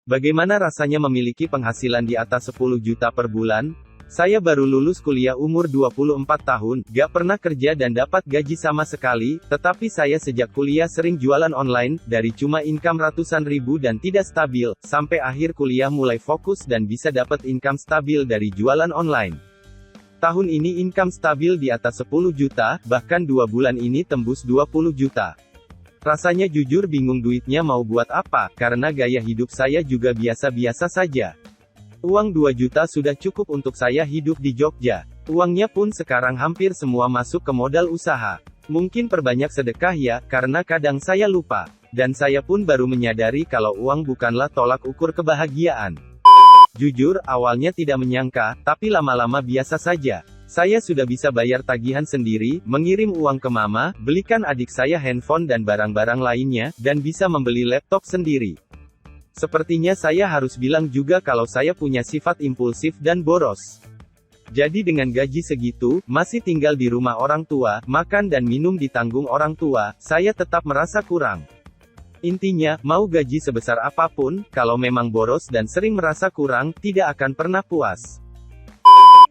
Bagaimana rasanya memiliki penghasilan di atas 10 juta per bulan? Saya baru lulus kuliah umur 24 tahun, gak pernah kerja dan dapat gaji sama sekali, tetapi saya sejak kuliah sering jualan online, dari cuma income ratusan ribu dan tidak stabil, sampai akhir kuliah mulai fokus dan bisa dapat income stabil dari jualan online. Tahun ini income stabil di atas 10 juta, bahkan 2 bulan ini tembus 20 juta. Rasanya jujur bingung duitnya mau buat apa, karena gaya hidup saya juga biasa-biasa saja. Uang 2 juta sudah cukup untuk saya hidup di Jogja. Uangnya pun sekarang hampir semua masuk ke modal usaha. Mungkin perbanyak sedekah ya, karena kadang saya lupa. Dan saya pun baru menyadari kalau uang bukanlah tolak ukur kebahagiaan. Jujur, awalnya tidak menyangka, tapi lama-lama biasa saja. Saya sudah bisa bayar tagihan sendiri, mengirim uang ke mama, belikan adik saya handphone dan barang-barang lainnya, dan bisa membeli laptop sendiri. Sepertinya saya harus bilang juga kalau saya punya sifat impulsif dan boros. Jadi dengan gaji segitu, masih tinggal di rumah orang tua, makan dan minum ditanggung orang tua, saya tetap merasa kurang. Intinya, mau gaji sebesar apapun, kalau memang boros dan sering merasa kurang, tidak akan pernah puas.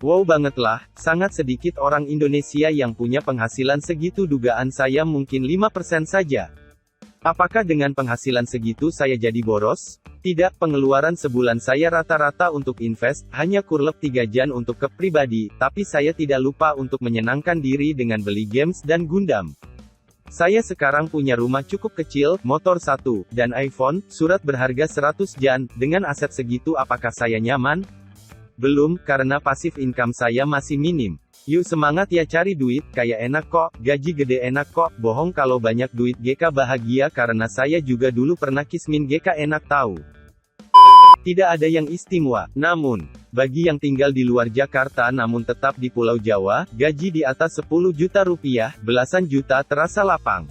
Wow bangetlah, sangat sedikit orang Indonesia yang punya penghasilan segitu. Dugaan saya mungkin 5% saja. Apakah dengan penghasilan segitu saya jadi boros? Tidak, pengeluaran sebulan saya rata-rata untuk invest, hanya kurlep 3 jan untuk ke pribadi, tapi saya tidak lupa untuk menyenangkan diri dengan beli games dan Gundam. Saya sekarang punya rumah cukup kecil, motor 1, dan iPhone, surat berharga 100 jan, dengan aset segitu apakah saya nyaman? Belum, karena pasif income saya masih minim. Yuk semangat ya cari duit, kayak enak kok, gaji gede enak kok, bohong kalau banyak duit GK bahagia karena saya juga dulu pernah kismin GK enak tahu. Tidak ada yang istimewa, namun, bagi yang tinggal di luar Jakarta namun tetap di Pulau Jawa, gaji di atas 10 juta rupiah, belasan juta terasa lapang.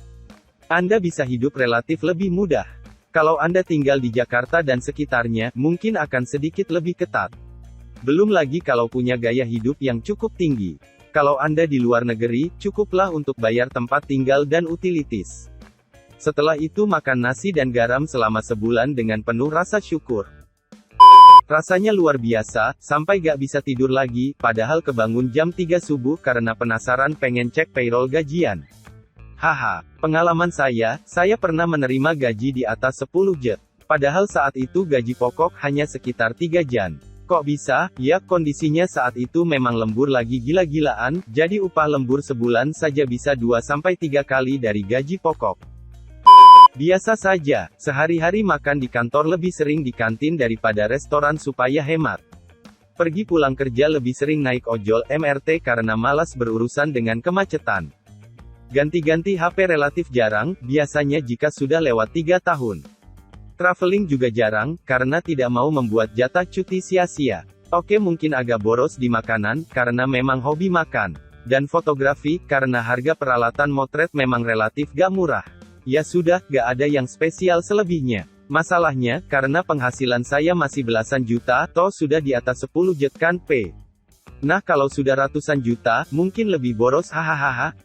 Anda bisa hidup relatif lebih mudah. Kalau Anda tinggal di Jakarta dan sekitarnya, mungkin akan sedikit lebih ketat. Belum lagi kalau punya gaya hidup yang cukup tinggi. Kalau Anda di luar negeri, cukuplah untuk bayar tempat tinggal dan utilities. Setelah itu makan nasi dan garam selama sebulan dengan penuh rasa syukur. Rasanya luar biasa, sampai gak bisa tidur lagi, padahal kebangun jam 3 subuh karena penasaran pengen cek payroll gajian. Haha, pengalaman saya pernah menerima gaji di atas 10 jet. Padahal saat itu gaji pokok hanya sekitar 3 jan. Kok bisa? Ya, kondisinya saat itu memang lembur lagi gila-gilaan, jadi upah lembur sebulan saja bisa 2-3 kali dari gaji pokok. Biasa saja, sehari-hari makan di kantor lebih sering di kantin daripada restoran supaya hemat. Pergi pulang kerja lebih sering naik ojol MRT karena malas berurusan dengan kemacetan. Ganti-ganti HP relatif jarang, biasanya jika sudah lewat 3 tahun. Traveling juga jarang, karena tidak mau membuat jatah cuti sia-sia. Oke, mungkin agak boros di makanan, karena memang hobi makan. Dan fotografi, karena harga peralatan motret memang relatif gak murah. Ya sudah, gak ada yang spesial selebihnya. Masalahnya, karena penghasilan saya masih belasan juta, toh sudah di atas 10 jet kan P. Nah kalau sudah ratusan juta, mungkin lebih boros hahaha.